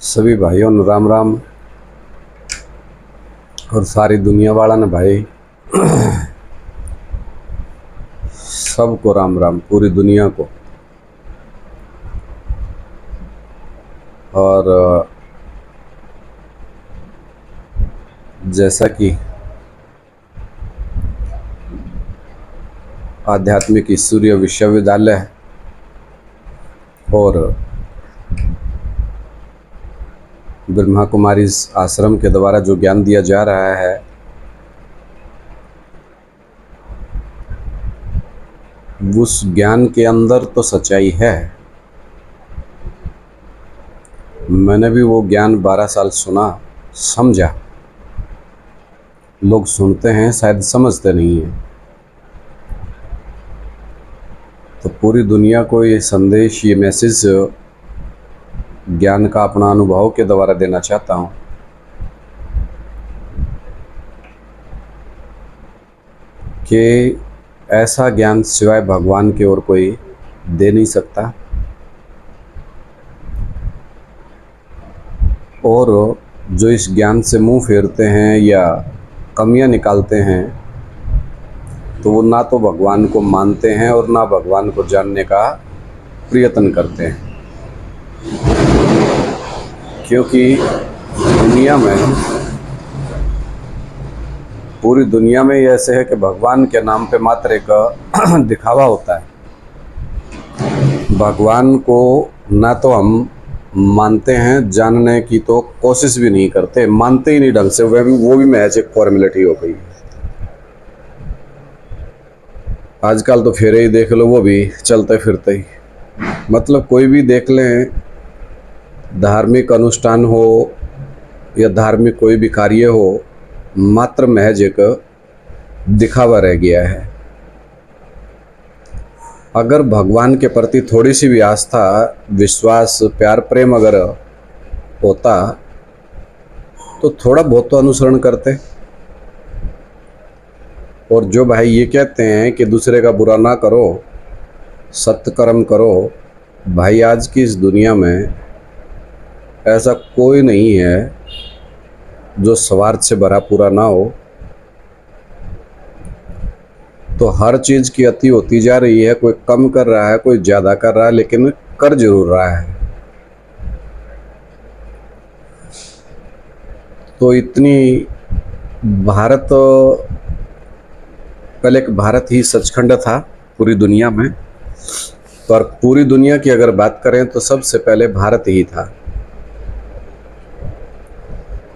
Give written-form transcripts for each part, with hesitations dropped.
सभी भाइयों ने राम राम। और सारी दुनिया वाला ने भाई सबको राम राम, पूरी दुनिया को। और जैसा कि आध्यात्मिक ईश्वरीय विश्वविद्यालय और ब्रह्मा कुमारी आश्रम के द्वारा जो ज्ञान दिया जा रहा है, उस ज्ञान के अंदर तो सच्चाई है। मैंने भी वो ज्ञान 12 साल सुना, समझा। लोग सुनते हैं, शायद समझते नहीं हैं। तो पूरी दुनिया को ये संदेश, ये मैसेज ज्ञान का अपना अनुभव के द्वारा देना चाहता हूँ कि ऐसा ज्ञान सिवाय भगवान की ओर कोई दे नहीं सकता। और जो इस ज्ञान से मुंह फेरते हैं या कमियां निकालते हैं, तो वो ना तो भगवान को मानते हैं और ना भगवान को जानने का प्रयत्न करते हैं। क्योंकि दुनिया में, पूरी दुनिया में ये ऐसे है कि भगवान के नाम पे मात्र एक दिखावा होता है। भगवान को ना तो हम मानते हैं, जानने की तो कोशिश भी नहीं करते, मानते ही नहीं ढंग से। वो भी महज एक फॉर्मेलिटी हो गई। आजकल तो फेरे ही देख लो, वो भी चलते फिरते ही। मतलब कोई भी देख लें, धार्मिक अनुष्ठान हो या धार्मिक कोई भी कार्य हो, मात्र महज एक दिखावा रह गया है। अगर भगवान के प्रति थोड़ी सी भी आस्था, विश्वास, प्यार, प्रेम अगर होता तो थोड़ा बहुत तो अनुसरण करते। और जो भाई ये कहते हैं कि दूसरे का बुरा ना करो, सत्कर्म करो, भाई आज की इस दुनिया में ऐसा कोई नहीं है जो स्वार्थ से भरा पूरा ना हो। तो हर चीज़ की अति होती जा रही है। कोई कम कर रहा है, कोई ज़्यादा कर रहा है, लेकिन कर जरूर रहा है। तो इतनी भारत, पहले एक भारत ही सचखंड था पूरी दुनिया में। पर पूरी दुनिया की अगर बात करें तो सबसे पहले भारत ही था।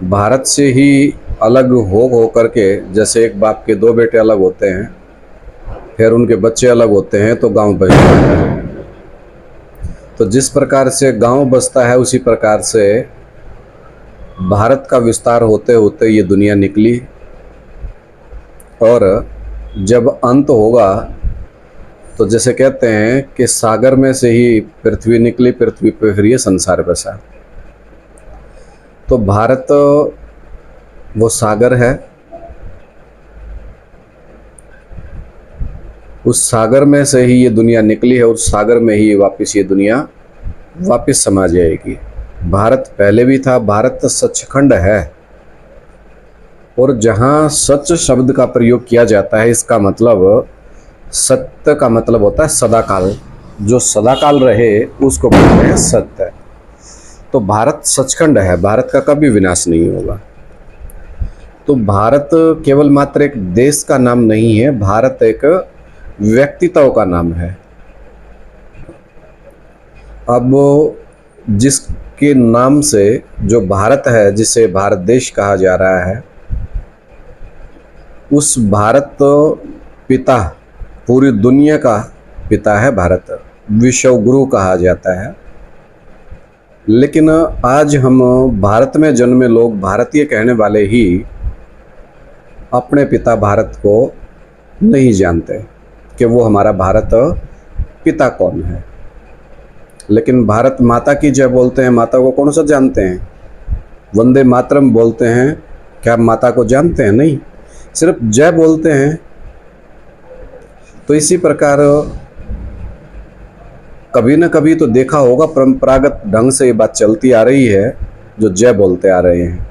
भारत से ही अलग हो करके, जैसे एक बाप के दो बेटे अलग होते हैं, फिर उनके बच्चे अलग होते हैं, तो गांव बसता है। तो जिस प्रकार से गांव बसता है, उसी प्रकार से भारत का विस्तार होते होते ये दुनिया निकली। और जब अंत होगा तो जैसे कहते हैं कि सागर में से ही पृथ्वी निकली, पृथ्वी पे फिर ये संसार बसा। तो भारत वो सागर है। उस सागर में से ही ये दुनिया निकली है, उस सागर में ही वापस ये दुनिया वापस समा जाएगी। भारत पहले भी था, भारत सचखंड है। और जहाँ सच शब्द का प्रयोग किया जाता है, इसका मतलब, सत्य का मतलब होता है सदाकाल। जो सदाकाल रहे उसको बोलते हैं सत्य। तो भारत सचखंड है, भारत का कभी विनाश नहीं होगा। तो भारत केवल मात्र एक देश का नाम नहीं है, भारत एक व्यक्तित्व का नाम है। अब जिसके नाम से जो भारत है, जिसे भारत देश कहा जा रहा है, उस भारत पिता, पूरी दुनिया का पिता है भारत। विश्व गुरु कहा जाता है। लेकिन आज हम भारत में जन्मे लोग, भारतीय कहने वाले ही, अपने पिता भारत को नहीं जानते कि वो हमारा भारत पिता कौन है। लेकिन भारत माता की जय बोलते हैं, माता को कौन सा जानते हैं? वंदे मातरम बोलते हैं, क्या माता को जानते हैं? नहीं, सिर्फ जय बोलते हैं। तो इसी प्रकार कभी न कभी तो देखा होगा, परंपरागत ढंग से ये बात चलती आ रही है जो जय बोलते आ रहे हैं।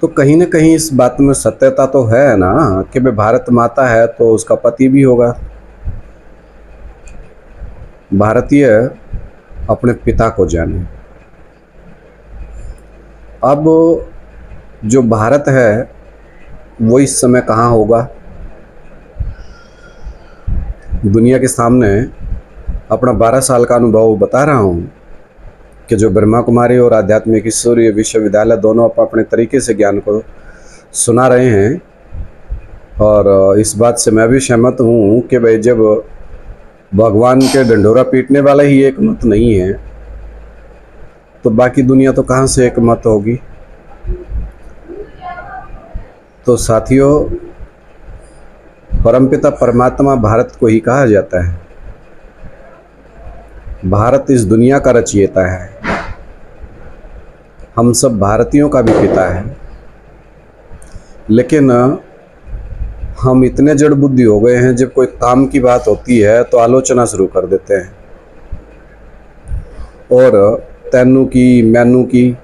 तो कहीं ना कहीं इस बात में सत्यता तो है ना कि भाई भारत माता है तो उसका पति भी होगा। भारतीय अपने पिता को जाने। अब जो भारत है वो इस समय कहाँ होगा? दुनिया के सामने अपना 12 साल का अनुभव बता रहा हूँ कि जो ब्रह्मा कुमारी और आध्यात्मिक ईश्वरीय विश्वविद्यालय दोनों अपने तरीके से ज्ञान को सुना रहे हैं। और इस बात से मैं भी सहमत हूँ कि भाई जब भगवान के ढंढोरा पीटने वाला ही एक मत नहीं है तो बाकी दुनिया तो कहाँ से एक मत होगी। तो साथियों, परमपिता परमात्मा भारत को ही कहा जाता है। भारत इस दुनिया का रचयिता है, हम सब भारतीयों का भी पिता है। लेकिन हम इतने जड़ बुद्धि हो गए हैं, जब कोई काम की बात होती है तो आलोचना शुरू कर देते हैं और तैनू की मैनू की,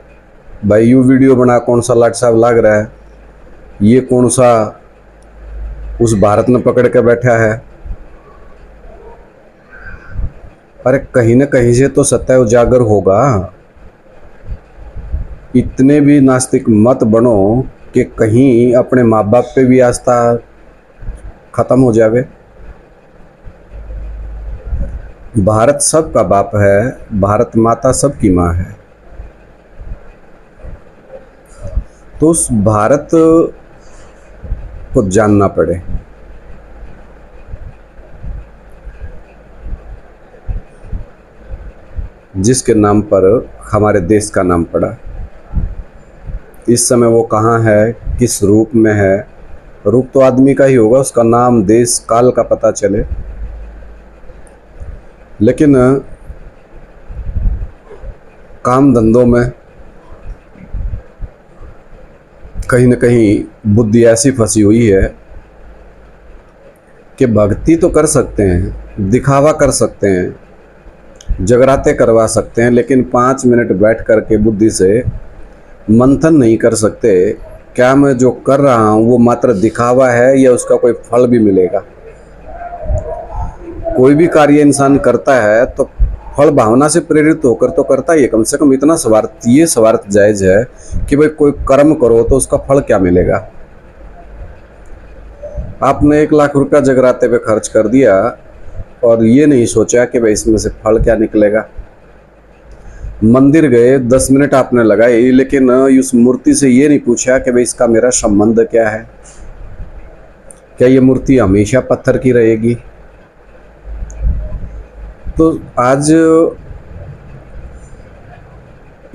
भाई यू वीडियो बना कौन सा लाट साहब लग रहा है, ये कौन सा उस भारत ने पकड़ के बैठा है। अरे कहीं न कहीं से तो सत्य उजागर होगा। इतने भी नास्तिक मत बनो कि कहीं अपने माँ बाप पे भी आस्था खत्म हो जावे। भारत सबका बाप है, भारत माता सबकी माँ है। तो उस भारत को जानना पड़े। जिसके नाम पर हमारे देश का नाम पड़ा। इस समय वो कहाँ है, किस रूप में है? रूप तो आदमी का ही होगा, उसका नाम देश काल का पता चले। लेकिन काम धंधों में कहीं न कहीं बुद्धि ऐसी फंसी हुई है कि भक्ति तो कर सकते हैं, दिखावा कर सकते हैं, जगराते करवा सकते हैं, लेकिन 5 मिनट बैठ कर के बुद्धि से मंथन नहीं कर सकते क्या मैं जो कर रहा हूँ वो मात्र दिखावा है या उसका कोई फल भी मिलेगा। कोई भी कार्य इंसान करता है तो फल भावना से प्रेरित होकर तो करता ही है। कम से कम इतना स्वार्थ जायज है कि भाई कोई कर्म करो तो उसका फल क्या मिलेगा। आपने 1 लाख रुपया जगराते पे खर्च कर दिया और ये नहीं सोचा कि भाई इसमें से फल क्या निकलेगा। मंदिर गए, 10 मिनट आपने लगाई, लेकिन उस मूर्ति से ये नहीं पूछा कि भाई इसका मेरा संबंध क्या है, क्या ये मूर्ति हमेशा पत्थर की रहेगी। तो आज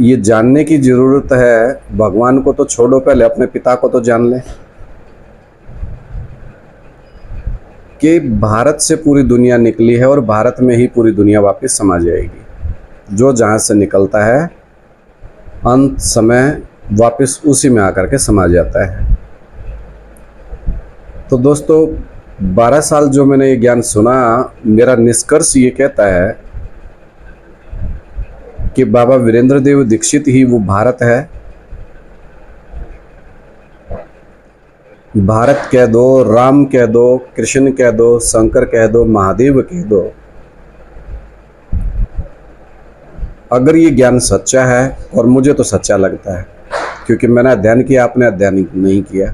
ये जानने की जरूरत है। भगवान को तो छोड़ो, पहले अपने पिता को तो जान ले कि भारत से पूरी दुनिया निकली है और भारत में ही पूरी दुनिया वापस समा जाएगी। जो जहाँ से निकलता है अंत समय वापस उसी में आकर के समा जाता है। तो दोस्तों, 12 साल जो मैंने ये ज्ञान सुना, मेरा निष्कर्ष ये कहता है कि बाबा वीरेंद्र देव दीक्षित ही वो भारत है। भारत कह दो, राम कह दो, कृष्ण कह दो, शंकर कह दो, महादेव कह दो, अगर ये ज्ञान सच्चा है, और मुझे तो सच्चा लगता है क्योंकि मैंने अध्ययन किया, आपने अध्ययन नहीं किया।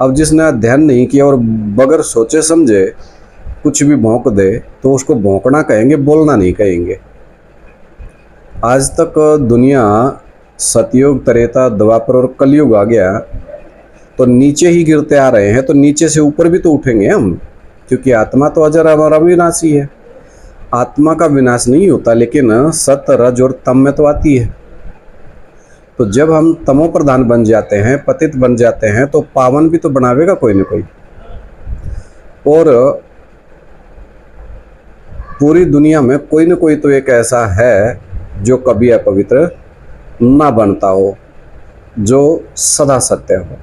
अब जिसने अध्ययन नहीं किया और बगैर सोचे समझे कुछ भी भौंक दे तो उसको भौंकना कहेंगे, बोलना नहीं कहेंगे। आज तक दुनिया सतयुग, त्रेता, द्वापर और कलयुग आ गया तो नीचे ही गिरते आ रहे हैं। तो नीचे से ऊपर भी तो उठेंगे हम, क्योंकि आत्मा तो अजर अमर अविनाशी है। आत्मा का विनाश नहीं होता, लेकिन सत, रज और तम में तो आती है। तो जब हम तमो प्रधान बन जाते हैं, पतित बन जाते हैं, तो पावन भी तो बनावेगा कोई न कोई। और पूरी दुनिया में कोई न कोई तो एक ऐसा है जो कभी अपवित्र ना बनता हो, जो सदा सत्य हो।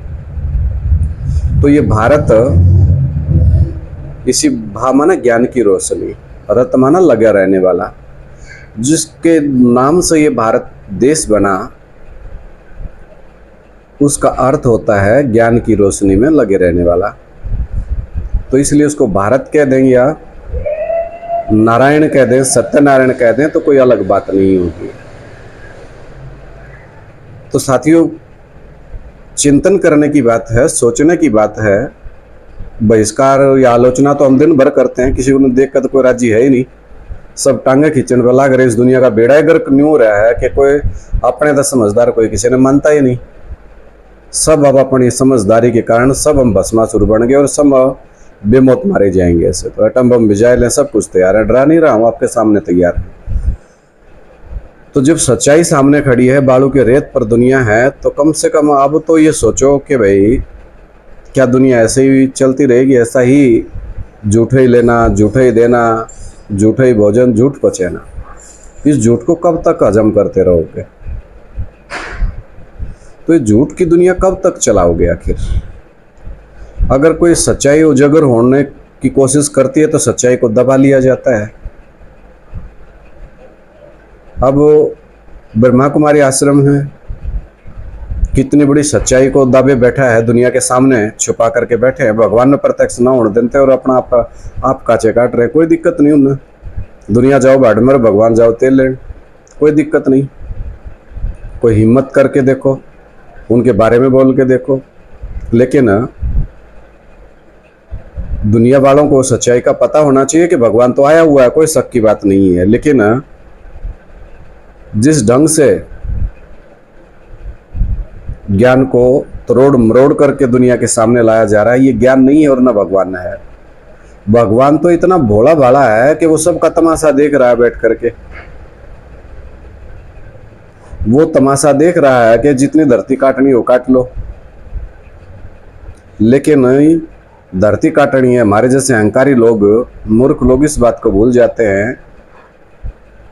तो ये भारत, इसी भा माना ज्ञान की रोशनी, रत माना लगा रहने वाला, जिसके नाम से ये भारत देश बना, उसका अर्थ होता है ज्ञान की रोशनी में लगे रहने वाला। तो इसलिए उसको भारत कह दें या नारायण कह दें, सत्यनारायण कह दें, तो कोई अलग बात नहीं होगी। तो साथियों, चिंतन करने की बात है, सोचने की बात है। बहिष्कार या आलोचना तो हम दिन भर करते हैं, किसी को देख कर तो कोई राजी है ही नहीं। सब टांगे खींचने पर लग रहे, इस दुनिया का बेड़ा गर्क न्यू हो रहा है कि कोई अपने तो समझदार कोई किसी ने मानता ही नहीं। सब अब अपनी समझदारी के कारण सब हम भस्मासुर बन गए और सब बेमौत मारे जाएंगे। ऐसे तो एटम बम मिसाइल है, सब कुछ तैयार है, डरा नहीं रहा हूँ, आपके सामने तैयार है। तो जब सच्चाई सामने खड़ी है, बालू के रेत पर दुनिया है, तो कम से कम अब तो ये सोचो कि भाई क्या दुनिया ऐसे ही चलती रहेगी? ऐसा ही झूठे ही लेना, झूठे ही देना, झूठे ही भोजन, झूठ पचेना, इस झूठ को कब तक हजम करते रहोगे? तो ये झूठ की दुनिया कब तक चलाओगे आखिर? अगर कोई सच्चाई उजागर होने की कोशिश करती है तो सच्चाई को दबा लिया जाता है। अब ब्रह्मा कुमारी आश्रम है, कितनी बड़ी सच्चाई को दबे बैठा है, दुनिया के सामने छुपा करके बैठे हैं, भगवान ने प्रत्यक्ष ना होने देते और अपना आप काचे काट रहे। कोई दिक्कत नहीं उन्हें, दुनिया जाओ भाड़ में, भगवान जाओ तेल लें, कोई दिक्कत नहीं। कोई हिम्मत करके देखो, उनके बारे में बोल के देखो। लेकिन दुनिया वालों को सच्चाई का पता होना चाहिए कि भगवान तो आया हुआ है, कोई शक की बात नहीं है। लेकिन जिस ढंग से ज्ञान को तरोड़ मरोड़ करके दुनिया के सामने लाया जा रहा है, ये ज्ञान नहीं है और न भगवान है। भगवान तो इतना भोला भाला है कि वो सबका तमाशा देख रहा है बैठ करके। वो तमाशा देख रहा है कि जितनी धरती काटनी हो काट लो, लेकिन धरती काटनी है। हमारे जैसे अहंकारी लोग, मूर्ख लोग इस बात को भूल जाते हैं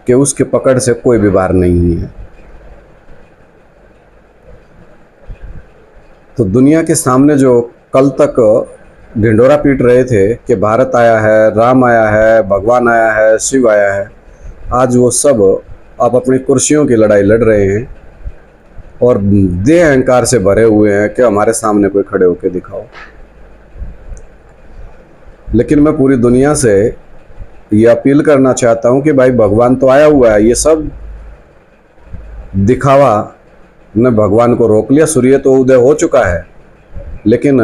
कि उसके पकड़ से कोई भी बाहर नहीं है। तो दुनिया के सामने जो कल तक ढिंढोरा पीट रहे थे कि भारत आया है, राम आया है, भगवान आया है, शिव आया है, आज वो सब अब अपनी कुर्सियों की लड़ाई लड़ रहे हैं और देह अहंकार से भरे हुए हैं कि हमारे सामने कोई खड़े होकर दिखाओ। लेकिन मैं पूरी दुनिया से ये अपील करना चाहता हूं कि भाई भगवान तो आया हुआ है, ये सब दिखावा ने भगवान को रोक लिया। सूर्य तो उदय हो चुका है, लेकिन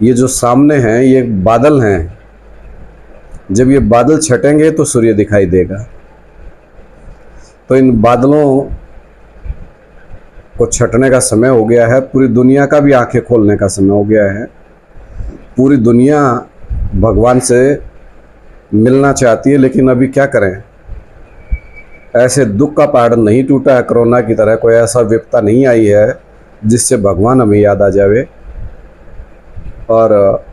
ये जो सामने हैं ये बादल हैं, जब ये बादल छटेंगे तो सूर्य दिखाई देगा। तो इन बादलों को छटने का समय हो गया है, पूरी दुनिया का भी आंखें खोलने का समय हो गया है। पूरी दुनिया भगवान से मिलना चाहती है, लेकिन अभी क्या करें? ऐसे दुख का पहाड़ नहीं टूटा है कोरोना की तरह, कोई ऐसा विपदा नहीं आई है जिससे भगवान हमें याद आ जावे। और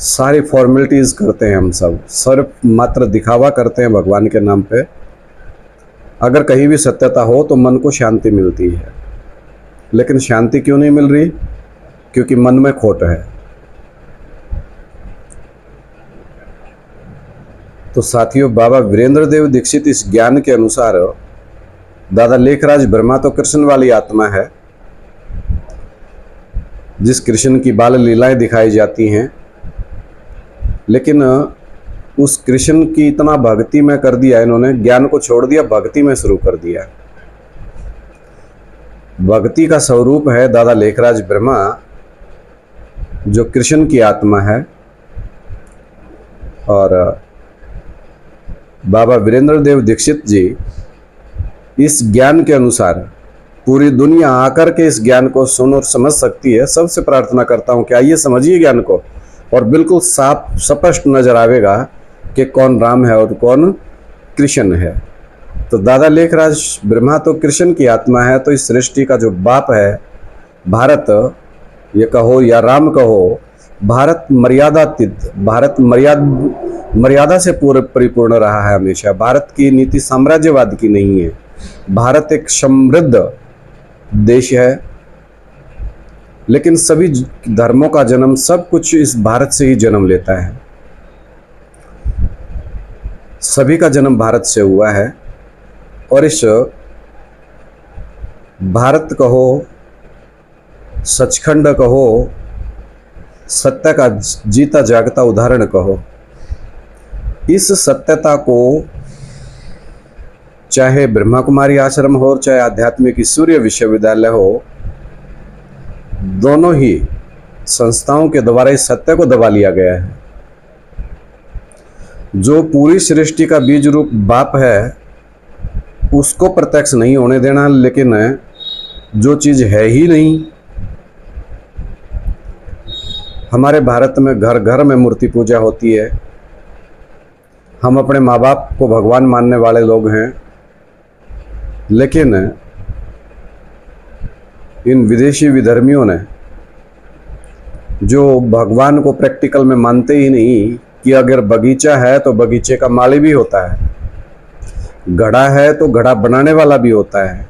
सारी फॉर्मेलिटीज़ करते हैं हम सब, सिर्फ मात्र दिखावा करते हैं भगवान के नाम पे। अगर कहीं भी सत्यता हो तो मन को शांति मिलती है, लेकिन शांति क्यों नहीं मिल रही? क्योंकि मन में खोट है। तो साथियों, बाबा वीरेंद्र देव दीक्षित इस ज्ञान के अनुसार दादा लेखराज ब्रह्मा तो कृष्ण वाली आत्मा है, जिस कृष्ण की बाल लीलाएं दिखाई जाती हैं, लेकिन उस कृष्ण की इतना भक्ति में कर दिया इन्होंने, ज्ञान को छोड़ दिया, भक्ति में शुरू कर दिया। भक्ति का स्वरूप है दादा लेखराज ब्रह्मा, जो कृष्ण की आत्मा है। और बाबा वीरेंद्र देव दीक्षित जी इस ज्ञान के अनुसार पूरी दुनिया आकर के इस ज्ञान को सुन और समझ सकती है। सबसे प्रार्थना करता हूँ कि आइए समझिए ज्ञान को, और बिल्कुल साफ स्पष्ट नजर आवेगा कि कौन राम है और कौन कृष्ण है। तो दादा लेखराज ब्रह्मा तो कृष्ण की आत्मा है। तो इस सृष्टि का जो बाप है भारत, ये कहो या राम कहो, भारत मर्यादातीत, भारत मर्यादा से पूरे परिपूर्ण रहा है हमेशा। भारत की नीति साम्राज्यवाद की नहीं है। भारत एक समृद्ध देश है, लेकिन सभी धर्मों का जन्म, सब कुछ इस भारत से ही जन्म लेता है। सभी का जन्म भारत से हुआ है। और इस भारत कहो, सचखंड कहो, सत्य का जीता जागता उदाहरण कहो, इस सत्यता को चाहे ब्रह्मा कुमारी आश्रम हो, चाहे आध्यात्मिक सूर्य विश्वविद्यालय हो, दोनों ही संस्थाओं के द्वारा इस सत्य को दबा लिया गया है। जो पूरी सृष्टि का बीज रूप बाप है उसको प्रत्यक्ष नहीं होने देना, लेकिन जो चीज है ही नहीं, हमारे भारत में घर घर में मूर्ति पूजा होती है। हम अपने माँ बाप को भगवान मानने वाले लोग हैं, लेकिन इन विदेशी विधर्मियों ने जो भगवान को प्रैक्टिकल में मानते ही नहीं कि अगर बगीचा है तो बगीचे का माली भी होता है, घड़ा है तो घड़ा बनाने वाला भी होता है,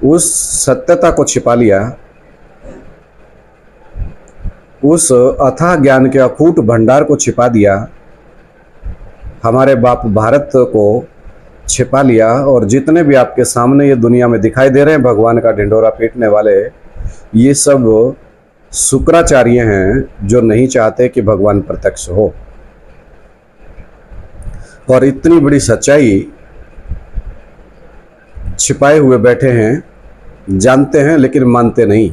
उस सत्यता को छिपा लिया, उस अथाह ज्ञान के अकूट भंडार को छिपा दिया, हमारे बाप भारत को छिपा लिया। और जितने भी आपके सामने ये दुनिया में दिखाई दे रहे हैं भगवान का ढिंढोरा पीटने वाले, ये सब शुक्राचार्य हैं जो नहीं चाहते कि भगवान प्रत्यक्ष हो। और इतनी बड़ी सच्चाई छिपाए हुए बैठे हैं, जानते हैं लेकिन मानते नहीं।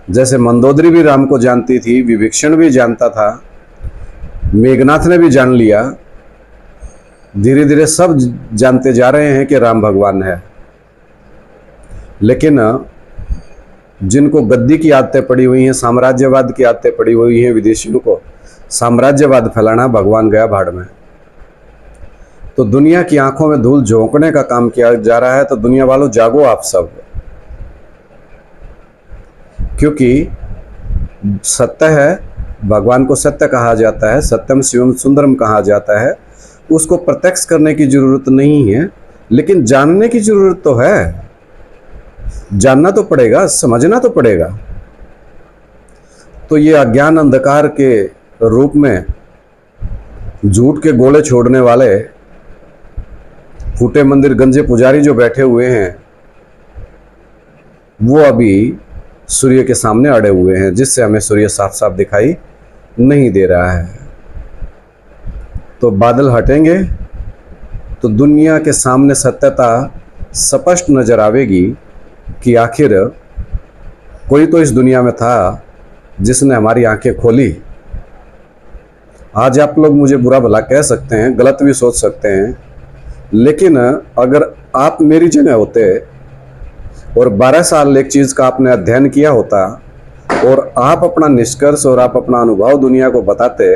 जैसे मंदोदरी भी राम को जानती थी, विभीषण भी जानता था, मेघनाथ ने भी जान लिया, धीरे धीरे सब जानते जा रहे हैं कि राम भगवान है। लेकिन जिनको गद्दी की आदतें पड़ी हुई हैं, साम्राज्यवाद की आदतें पड़ी हुई हैं, विदेशियों को साम्राज्यवाद फैलाना, भगवान गया भाड़ में। तो दुनिया की आंखों में धूल झोंकने का काम किया जा रहा है। तो दुनिया वालों जागो आप सब, क्योंकि सत्य है, भगवान को सत्य कहा जाता है, सत्यम शिवम सुंदरम कहा जाता है। उसको प्रत्यक्ष करने की जरूरत नहीं है, लेकिन जानने की जरूरत तो है। जानना तो पड़ेगा, समझना तो पड़ेगा। तो ये अज्ञान अंधकार के रूप में झूठ के गोले छोड़ने वाले फूटे मंदिर गंजे पुजारी जो बैठे हुए हैं, वो अभी सूर्य के सामने अड़े हुए हैं, जिससे हमें सूर्य साफ साफ दिखाई नहीं दे रहा है। तो बादल हटेंगे तो दुनिया के सामने सत्यता स्पष्ट नजर आवेगी कि आखिर कोई तो इस दुनिया में था जिसने हमारी आंखें खोली। आज आप लोग मुझे बुरा भला कह सकते हैं, गलत भी सोच सकते हैं, लेकिन अगर आप मेरी जगह होते और 12 साल एक चीज का आपने अध्ययन किया होता और आप अपना निष्कर्ष और आप अपना अनुभव दुनिया को बताते,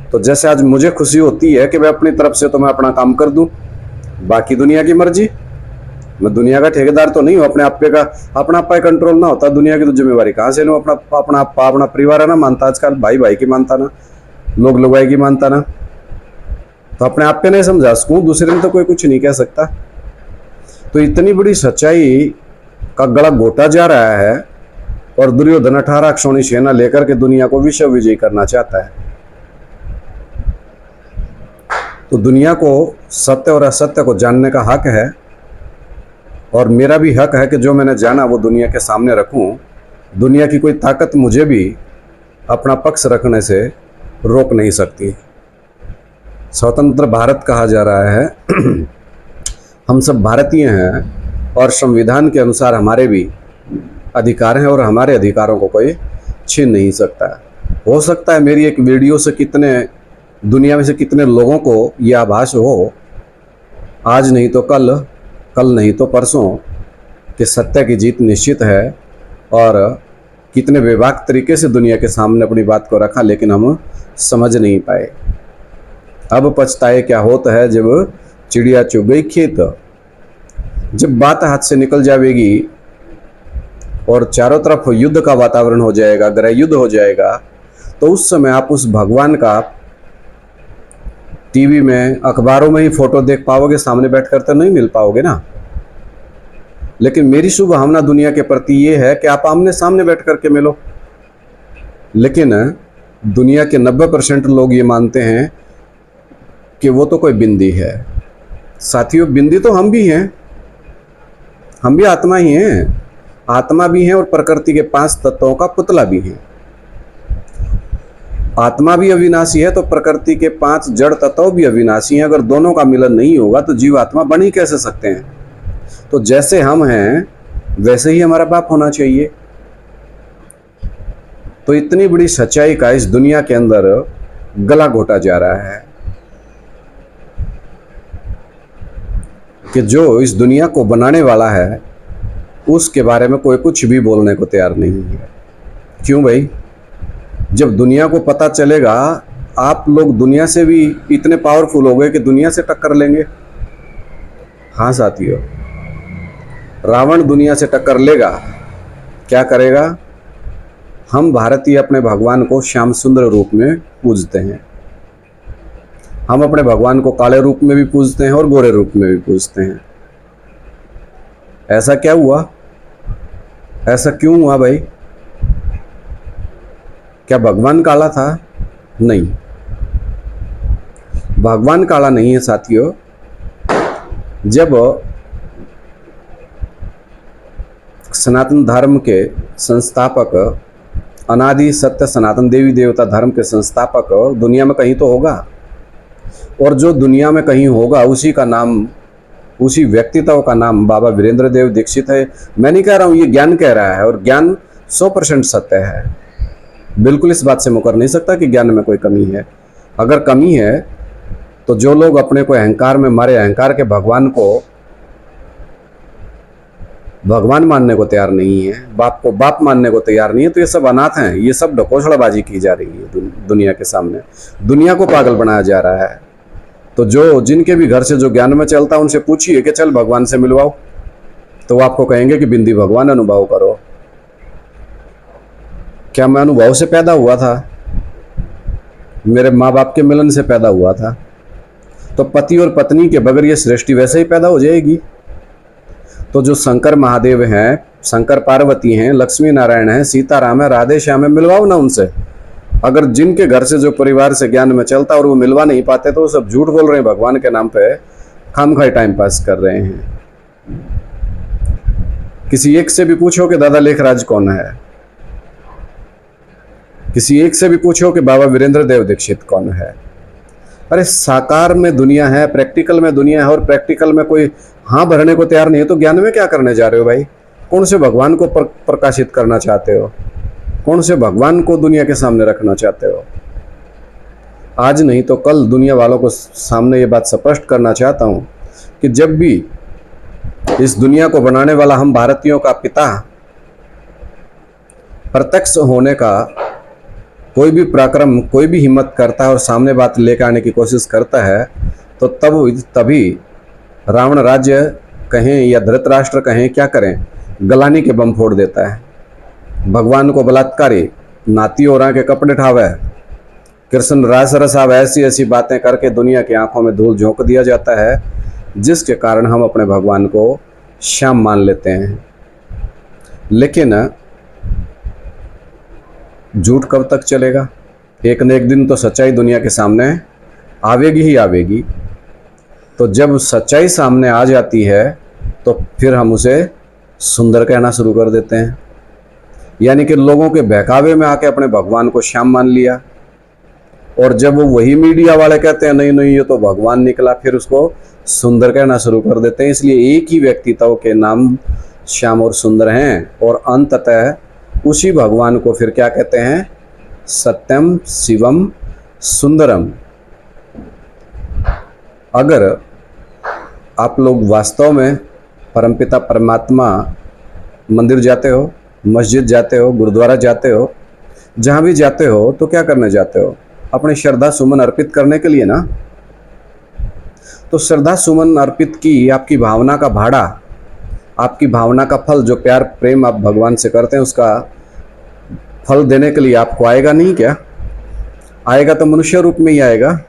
तो जैसे आज मुझे खुशी होती है कि मैं अपनी तरफ से तो मैं अपना काम कर दूं, बाकी दुनिया की मर्जी। मैं दुनिया का ठेकेदार तो नहीं हूं, अपने आप पे का अपना आप पे कंट्रोल ना होता, दुनिया की तो जिम्मेवारी कहां से लूं। अपना परिवार है ना मानता, आजकल भाई भाई की मानता ना, लोग लोगाई की मानता ना, तो अपने आप पे नहीं समझा सकूं, दूसरे में तो कोई कुछ नहीं कह सकता। तो इतनी बड़ी सच्चाई का गला घोटा जा रहा है और दुर्योधन 18 अक्षौणी सेना लेकर के दुनिया को विश्व विजयी करना चाहता है। तो दुनिया को सत्य और असत्य को जानने का हक है, और मेरा भी हक है कि जो मैंने जाना वो दुनिया के सामने रखूं। दुनिया की कोई ताकत मुझे भी अपना पक्ष रखने से रोक नहीं सकती। स्वतंत्र भारत कहा जा रहा है हम सब भारतीय हैं और संविधान के अनुसार हमारे भी अधिकार हैं और हमारे अधिकारों को कोई छीन नहीं सकता। हो सकता है मेरी एक वीडियो से कितने दुनिया में से कितने लोगों को यह आभास हो, आज नहीं तो कल, कल नहीं तो परसों, कि सत्य की जीत निश्चित है। और कितने बेबाक तरीके से दुनिया के सामने अपनी बात को रखा, लेकिन हम समझ नहीं पाए। अब पछताए क्या होता है जब चिड़िया चुग गई खेत। जब बात हाथ से निकल जाएगी और चारों तरफ युद्ध का वातावरण हो जाएगा, गृह युद्ध हो जाएगा, तो उस समय आप उस भगवान का टीवी में, अखबारों में ही फोटो देख पाओगे, सामने बैठकर तो नहीं मिल पाओगे ना। लेकिन मेरी शुभकामना दुनिया के प्रति ये है कि आप आमने सामने बैठ करके मिलो। लेकिन दुनिया के 90% लोग ये मानते हैं कि वो तो कोई बिंदी है। साथियों, बिंदी तो हम भी हैं, हम भी आत्मा ही हैं, आत्मा भी हैं और प्रकृति के 5 तत्वों का पुतला भी हैं। आत्मा भी अविनाशी है तो प्रकृति के 5 जड़ तत्व भी अविनाशी हैं। अगर दोनों का मिलन नहीं होगा तो जीव आत्मा बन ही कैसे सकते हैं। तो जैसे हम हैं वैसे ही हमारा बाप होना चाहिए। तो इतनी बड़ी सच्चाई का इस दुनिया के अंदर गला घोटा जा रहा है कि जो इस दुनिया को बनाने वाला है उसके बारे में कोई कुछ भी बोलने को तैयार नहीं है। क्यों भाई? जब दुनिया को पता चलेगा, आप लोग दुनिया से भी इतने पावरफुल हो गए कि दुनिया से टक्कर लेंगे। हाँ साथियों, रावण दुनिया से टक्कर लेगा, क्या करेगा? हम भारतीय अपने भगवान को श्याम सुंदर रूप में पूजते हैं। हम अपने भगवान को काले रूप में भी पूजते हैं और गोरे रूप में भी पूजते हैं। ऐसा क्या हुआ? ऐसा क्यों हुआ भाई? क्या भगवान काला था? नहीं, भगवान काला नहीं है साथियों। जब सनातन धर्म के संस्थापक, अनादि सत्य सनातन देवी देवता धर्म के संस्थापक दुनिया में कहीं तो होगा, और जो दुनिया में कहीं होगा उसी का नाम, उसी व्यक्तित्व का नाम बाबा वीरेंद्र देव दीक्षित है। मैं नहीं कह रहा हूँ, ये ज्ञान कह रहा है, और ज्ञान 100% सत्य है। बिल्कुल इस बात से मुकर नहीं सकता कि ज्ञान में कोई कमी है। अगर कमी है तो जो लोग अपने को अहंकार में मारे, अहंकार के भगवान को भगवान मानने को तैयार नहीं है, बाप को बाप मानने को तैयार नहीं है, तो ये सब अनाथ हैं। ये सब ढकोसलाबाजी की जा रही है दुनिया के सामने, दुनिया को पागल बनाया जा रहा है। तो जो जिनके भी घर से जो ज्ञान में चलता है उनसे पूछिए कि चल भगवान से मिलवाओ, तो वो आपको कहेंगे कि बिंदी भगवान अनुभव करो। क्या मैं अनुभव से पैदा हुआ था? मेरे माँ बाप के मिलन से पैदा हुआ था। तो पति और पत्नी के बगैर ये सृष्टि वैसे ही पैदा हो जाएगी। तो जो शंकर महादेव हैं, शंकर पार्वती हैं, लक्ष्मी नारायण हैं, सीताराम है, राधे श्याम है, मिलवाओ ना उनसे। अगर जिनके घर से जो परिवार से ज्ञान में चलता और वो मिलवा नहीं पाते तो वो सब झूठ बोल रहे हैं, भगवान के नाम पे खामखाई टाइम पास कर रहे हैं। किसी एक से भी पूछो कि दादा लेखराज कौन है, किसी एक से भी पूछो कि बाबा वीरेंद्र देव दीक्षित कौन है। अरे साकार में दुनिया है, प्रैक्टिकल में दुनिया है, और प्रैक्टिकल में कोई हाँ भरने को तैयार नहीं है, तो ज्ञान में क्या करने जा रहे हो भाई? कौन से भगवान को प्रकाशित करना चाहते हो? कौन से भगवान को दुनिया के सामने रखना चाहते हो? आज नहीं तो कल दुनिया वालों को सामने ये बात स्पष्ट करना चाहता हूं कि जब भी इस दुनिया को बनाने वाला हम भारतीयों का पिता प्रत्यक्ष होने का कोई भी पराक्रम, कोई भी हिम्मत करता है और सामने बात लेकर आने की कोशिश करता है, तो तभी रावण राज्य कहें या धृतराष्ट्र कहें, क्या करें, गलानी के बम फोड़ देता है। भगवान को बलात्कारी, नाती और के कपड़े ठावे, कृष्ण रास रसावे, ऐसी ऐसी बातें करके दुनिया की आंखों में धूल झोंक दिया जाता है, जिसके कारण हम अपने भगवान को श्याम मान लेते हैं। लेकिन झूठ कब तक चलेगा? एक न एक दिन तो सच्चाई दुनिया के सामने आवेगी ही आवेगी। तो जब सच्चाई सामने आ जाती है तो फिर हम उसे सुंदर कहना शुरू कर देते हैं। यानी कि लोगों के बहकावे में आके अपने भगवान को श्याम मान लिया, और जब वो वही मीडिया वाले कहते हैं नहीं नहीं ये तो भगवान निकला, फिर उसको सुंदर कहना शुरू कर देते हैं। इसलिए एक ही व्यक्तित्व के नाम श्याम और सुंदर हैं, और अंततः उसी भगवान को फिर क्या कहते हैं? सत्यम शिवम सुंदरम। अगर आप लोग वास्तव में परमपिता परमात्मा मंदिर जाते हो, मस्जिद जाते हो, गुरुद्वारा जाते हो, जहाँ भी जाते हो, तो क्या करने जाते हो? अपने श्रद्धा सुमन अर्पित करने के लिए ना। तो श्रद्धा सुमन अर्पित की आपकी भावना का भाड़ा, आपकी भावना का फल, जो प्यार प्रेम आप भगवान से करते हैं, उसका फल देने के लिए आपको आएगा नहीं क्या? आएगा तो मनुष्य रूप में ही आएगा।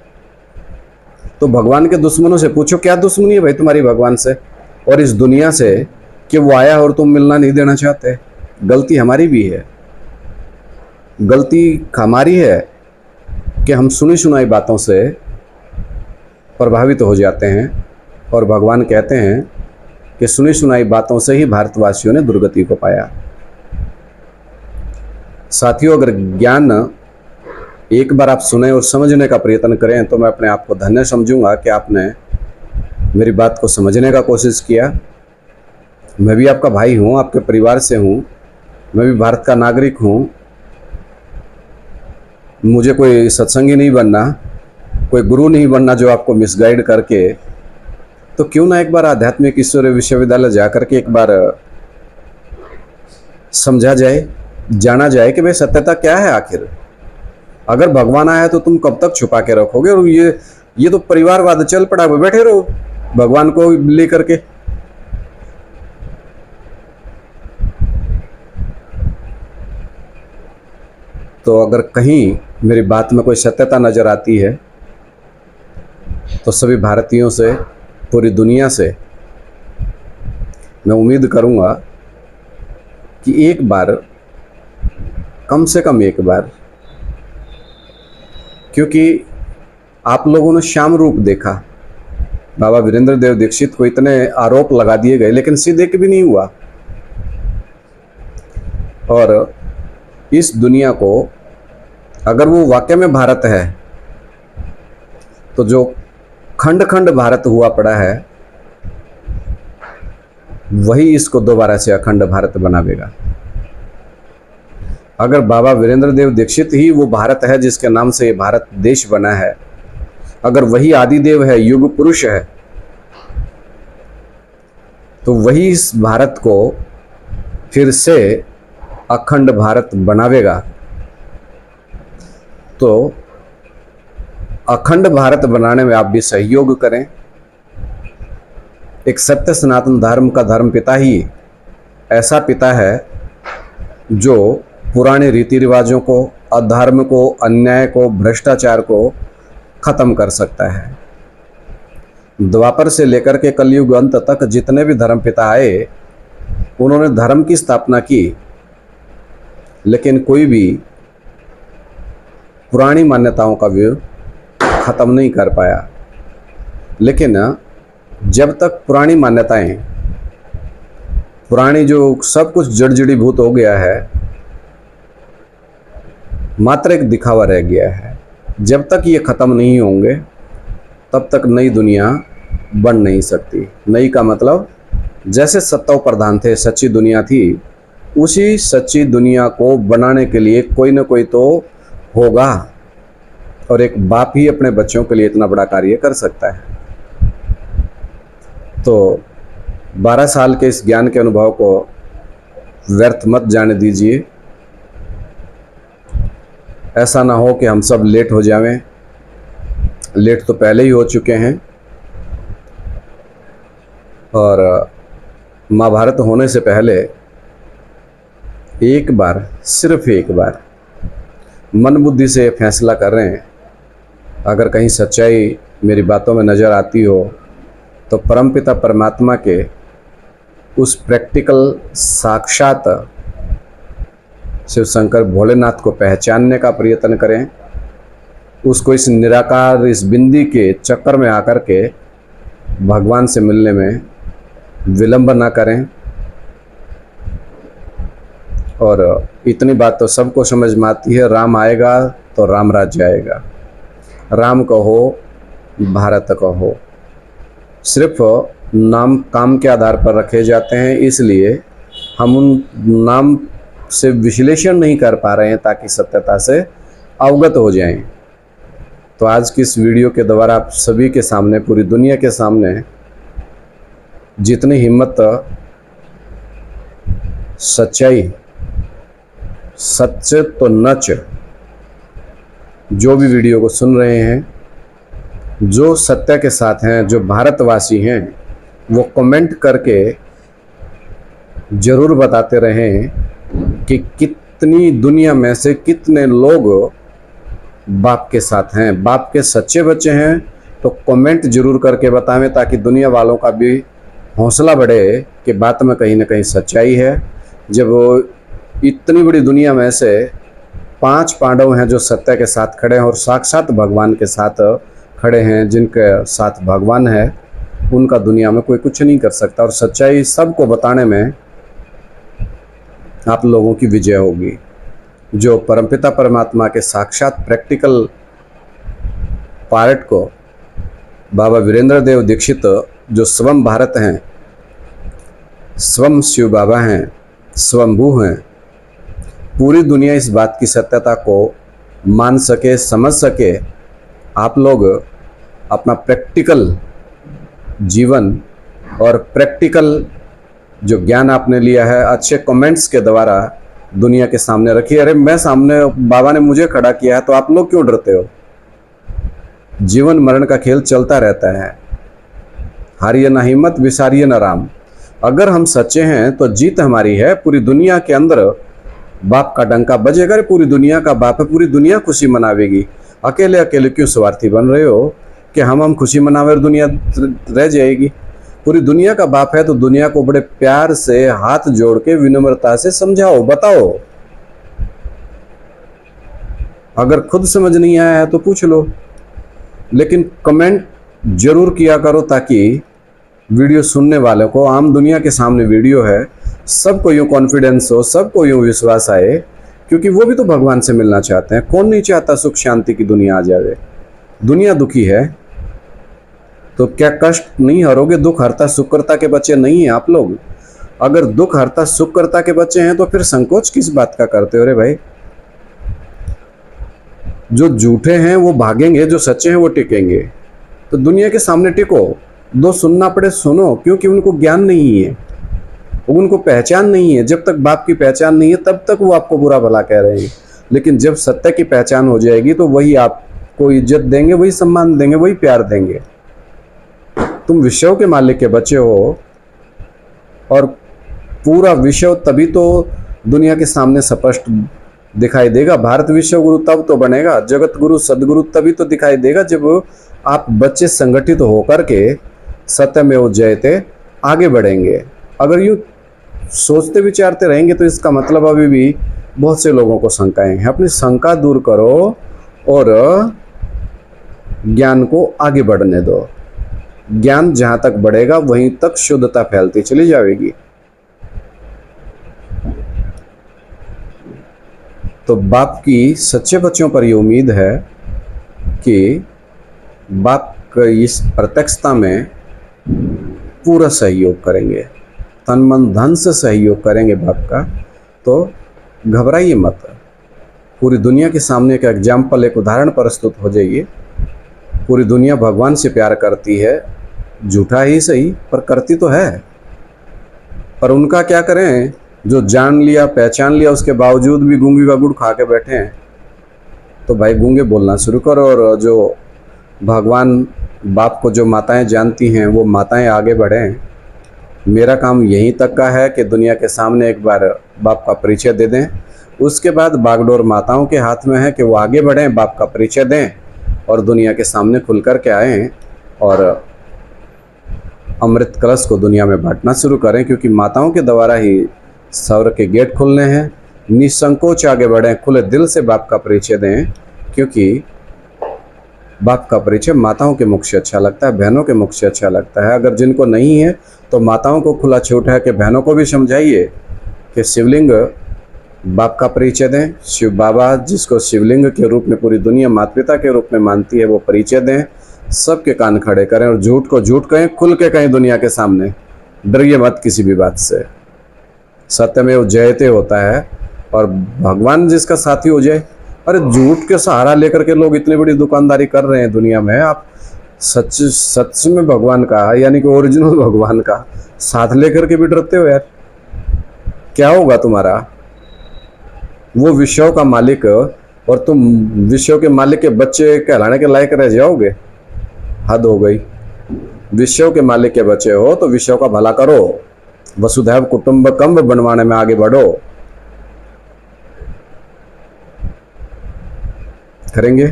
तो भगवान के दुश्मनों से पूछो क्या दुश्मनी है भाई तुम्हारी भगवान से और इस दुनिया से, कि वो आया और तुम मिलना नहीं देना चाहते। गलती हमारी भी है, गलती हमारी है कि हम सुनी सुनाई बातों से प्रभावित हो जाते हैं और भगवान कहते हैं कि सुनी सुनाई बातों से ही भारतवासियों ने दुर्गति को पाया। साथियों, अगर ज्ञान एक बार आप सुने और समझने का प्रयत्न करें तो मैं अपने आप को धन्य समझूंगा कि आपने मेरी बात को समझने का कोशिश किया। मैं भी आपका भाई हूँ, आपके परिवार से हूँ, मैं भी भारत का नागरिक हूँ। मुझे कोई सत्संगी नहीं बनना, कोई गुरु नहीं बनना जो आपको मिसगाइड करके, तो क्यों ना एक बार आध्यात्मिक ईश्वरीय विश्वविद्यालय जाकर के एक बार समझा जाए, जाना जाए कि भाई सत्यता क्या है आखिर। अगर भगवान आया तो तुम कब तक छुपा के रखोगे? और ये तो परिवारवाद चल पड़ा, बैठे रहो भगवान को लेकर के। तो अगर कहीं मेरी बात में कोई सत्यता नजर आती है तो सभी भारतीयों से, पूरी दुनिया से मैं उम्मीद करूंगा कि एक बार, कम से कम एक बार, क्योंकि आप लोगों ने श्याम रूप देखा, बाबा वीरेंद्र देव दीक्षित को इतने आरोप लगा दिए गए लेकिन सीधे एक भी नहीं हुआ। और इस दुनिया को अगर वो वाकई में भारत है तो जो खंड खंड भारत हुआ पड़ा है वही इसको दोबारा से अखंड भारत बनावेगा। अगर बाबा वीरेंद्र देव दीक्षित ही वो भारत है जिसके नाम से ये भारत देश बना है, अगर वही आदिदेव है, युग पुरुष है, तो वही इस भारत को फिर से अखंड भारत बनावेगा। तो अखंड भारत बनाने में आप भी सहयोग करें। एक सत्य सनातन धर्म का धर्म पिता ही ऐसा पिता है जो पुराने रीति रिवाजों को, अधर्म को, अन्याय को, भ्रष्टाचार को खत्म कर सकता है। द्वापर से लेकर के कलयुग अंत तक जितने भी धर्म पिता आए उन्होंने धर्म की स्थापना की, लेकिन कोई भी पुरानी मान्यताओं का व्यू खत्म नहीं कर पाया। लेकिन जब तक पुरानी मान्यताएं, पुरानी जो सब कुछ जड़जड़ीभूत हो गया है, मात्र एक दिखावा रह गया है, जब तक ये खत्म नहीं होंगे तब तक नई दुनिया बन नहीं सकती। नई का मतलब जैसे सत्ताओं प्रधान थे, सच्ची दुनिया थी, उसी सच्ची दुनिया को बनाने के लिए कोई ना कोई तो होगा। और एक बाप ही अपने बच्चों के लिए इतना बड़ा कार्य कर सकता है। तो 12 साल के इस ज्ञान के अनुभव को व्यर्थ मत जाने दीजिए। ऐसा ना हो कि हम सब लेट हो जाएं। लेट तो पहले ही हो चुके हैं। और महाभारत होने से पहले एक बार, सिर्फ एक बार मन बुद्धि से फैसला कर रहे हैं। अगर कहीं सच्चाई मेरी बातों में नज़र आती हो तो परमपिता परमात्मा के उस प्रैक्टिकल साक्षात शिव शंकर भोलेनाथ को पहचानने का प्रयत्न करें। उसको इस निराकार, इस बिंदी के चक्कर में आकर के भगवान से मिलने में विलंब ना करें। और इतनी बात तो सबको समझ में आती है, राम आएगा तो राम राज्य आएगा। राम कहो, भारत कहो, सिर्फ नाम काम के आधार पर रखे जाते हैं, इसलिए हम उन नाम से विश्लेषण नहीं कर पा रहे हैं ताकि सत्यता से अवगत हो जाएं। तो आज की इस वीडियो के द्वारा आप सभी के सामने, पूरी दुनिया के सामने, जितनी हिम्मत, सच्चाई, सच तो नच, जो भी वीडियो को सुन रहे हैं, जो सत्य के साथ हैं, जो भारतवासी हैं, वो कमेंट करके ज़रूर बताते रहें कि कितनी दुनिया में से कितने लोग बाप के साथ हैं, बाप के सच्चे बच्चे हैं। तो कमेंट जरूर करके बताएं ताकि दुनिया वालों का भी हौसला बढ़े कि बात में कहीं ना कहीं सच्चाई है। जब इतनी बड़ी दुनिया में से 5 पांडव हैं जो सत्य के साथ खड़े हैं और साक्षात भगवान के साथ खड़े हैं, जिनके साथ भगवान है, उनका दुनिया में कोई कुछ नहीं कर सकता। और सच्चाई सबको बताने में आप लोगों की विजय होगी। जो परमपिता परमात्मा के साक्षात प्रैक्टिकल पार्ट को बाबा वीरेंद्र देव दीक्षित, जो स्वयं भारत हैं, स्वयं शिव बाबा हैं, स्वयंभू हैं, पूरी दुनिया इस बात की सत्यता को मान सके, समझ सके, आप लोग अपना प्रैक्टिकल जीवन और प्रैक्टिकल जो ज्ञान आपने लिया है अच्छे कमेंट्स के द्वारा दुनिया के सामने रखिए। अरे मैं सामने, बाबा ने मुझे खड़ा किया है तो आप लोग क्यों डरते हो? जीवन मरण का खेल चलता रहता है। हारिए ना हिम्मत, विसारिए ना राम। अगर हम सच्चे हैं तो जीत हमारी है। पूरी दुनिया के अंदर बाप का डंका बजेगा। अरे पूरी दुनिया का बाप है, पूरी दुनिया खुशी मनावेगी। अकेले अकेले क्यों स्वार्थी बन रहे हो कि हम खुशी मनावे और दुनिया रह जाएगी? पूरी दुनिया का बाप है तो दुनिया को बड़े प्यार से हाथ जोड़ के विनम्रता से समझाओ, बताओ। अगर खुद समझ नहीं आया है तो पूछ लो, लेकिन कमेंट जरूर किया करो ताकि वीडियो सुनने वालों को, आम दुनिया के सामने वीडियो है, सबको यूँ कॉन्फिडेंस हो, सबको यूँ विश्वास आए, क्योंकि वो भी तो भगवान से मिलना चाहते हैं। कौन नहीं चाहता सुख शांति की दुनिया आ जावे? दुनिया दुखी है तो क्या कष्ट नहीं हरोगे? दुख हरता सुख करता के बच्चे नहीं हैं आप लोग? अगर दुख हरता सुख करता के बच्चे हैं तो फिर संकोच किस बात का करते हो रे भाई? जो झूठे हैं वो भागेंगे, जो सच्चे हैं वो टिकेंगे। तो दुनिया के सामने टिको, दो सुनना पड़े सुनो, क्योंकि उनको ज्ञान नहीं है, उनको पहचान नहीं है। जब तक बाप की पहचान नहीं है तब तक वो आपको बुरा भला कह रहे हैं, लेकिन जब सत्य की पहचान हो जाएगी तो वही आपको इज्जत देंगे, वही सम्मान देंगे, वही प्यार देंगे। तुम विश्व के मालिक के बच्चे हो और पूरा विश्व तभी तो दुनिया के सामने स्पष्ट दिखाई देगा। भारत विश्व गुरु तब तो बनेगा, जगत गुरु सदगुरु तभी तो दिखाई देगा जब आप बच्चे संगठित होकर के सत्यमेव जयते आगे बढ़ेंगे। अगर यूँ सोचते विचारते रहेंगे तो इसका मतलब अभी भी बहुत से लोगों को शंकाएं हैं। अपनी शंका दूर करो और ज्ञान को आगे बढ़ने दो। ज्ञान जहाँ तक बढ़ेगा वहीं तक शुद्धता फैलती चली जाएगी। तो बाप की सच्चे बच्चों पर ये उम्मीद है कि बाप की इस प्रत्यक्षता में पूरा सहयोग करेंगे, तन मन धन से सहयोग करेंगे बाप का। तो घबराइए मत, पूरी दुनिया के सामने एक एग्जाम्पल, एक उदाहरण प्रस्तुत हो जाइए। पूरी दुनिया भगवान से प्यार करती है, झूठा ही सही पर करती तो है। पर उनका क्या करें, जो जान लिया पहचान लिया उसके बावजूद भी गूंगी का गुड़ खा के बैठे हैं। तो भाई गूंगे बोलना शुरू करो, और जो भगवान बाप को जो माताएं जानती हैं वो माताएं आगे बढ़ें। मेरा काम यहीं तक का है कि दुनिया के सामने एक बार बाप का परिचय दे दें, उसके बाद बागडोर माताओं के हाथ में है कि वो आगे बढ़ें, बाप का परिचय दें और दुनिया के सामने खुल कर के आएँ और अमृत कलश को दुनिया में बांटना शुरू करें। क्योंकि माताओं के द्वारा ही स्वर्ग के गेट खुलने हैं। निसंकोच आगे बढ़ें, खुले दिल से बाप का परिचय दें, क्योंकि बाप का परिचय माताओं के मुख से अच्छा लगता है, बहनों के मुख से अच्छा लगता है। अगर जिनको नहीं है तो माताओं को खुला छूट है कि बहनों को भी समझाइए कि शिवलिंग बाप का परिचय दें। शिव बाबा जिसको शिवलिंग के रूप में पूरी दुनिया माता पिता के रूप में मानती है वो परिचय दें। सबके कान खड़े करें और झूठ को झूठ कहें, खुल के कहें दुनिया के सामने। डरिए मत किसी भी बात से। सत्यमेव जयते होता है और भगवान जिसका साथी हो जाए। अरे झूठ के सहारा लेकर के लोग इतनी बड़ी दुकानदारी कर रहे हैं दुनिया में। आप सच में भगवान का यानी कि ओरिजिनल भगवान का साथ लेकर के भी डरते हो यार। क्या होगा तुम्हारा? वो विश्व का मालिक और तुम विश्व के मालिक के बच्चे कहलाने के लायक रह जाओगे? हद हो गई। विश्व के मालिक के बच्चे हो तो विश्व का भला करो, वसुधैव कुटुंबकम बनवाने में आगे बढ़ो। करेंगे?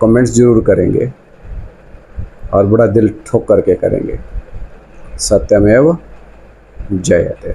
कमेंट्स जरूर करेंगे और बड़ा दिल ठोक करके करेंगे। सत्यमेव जयते।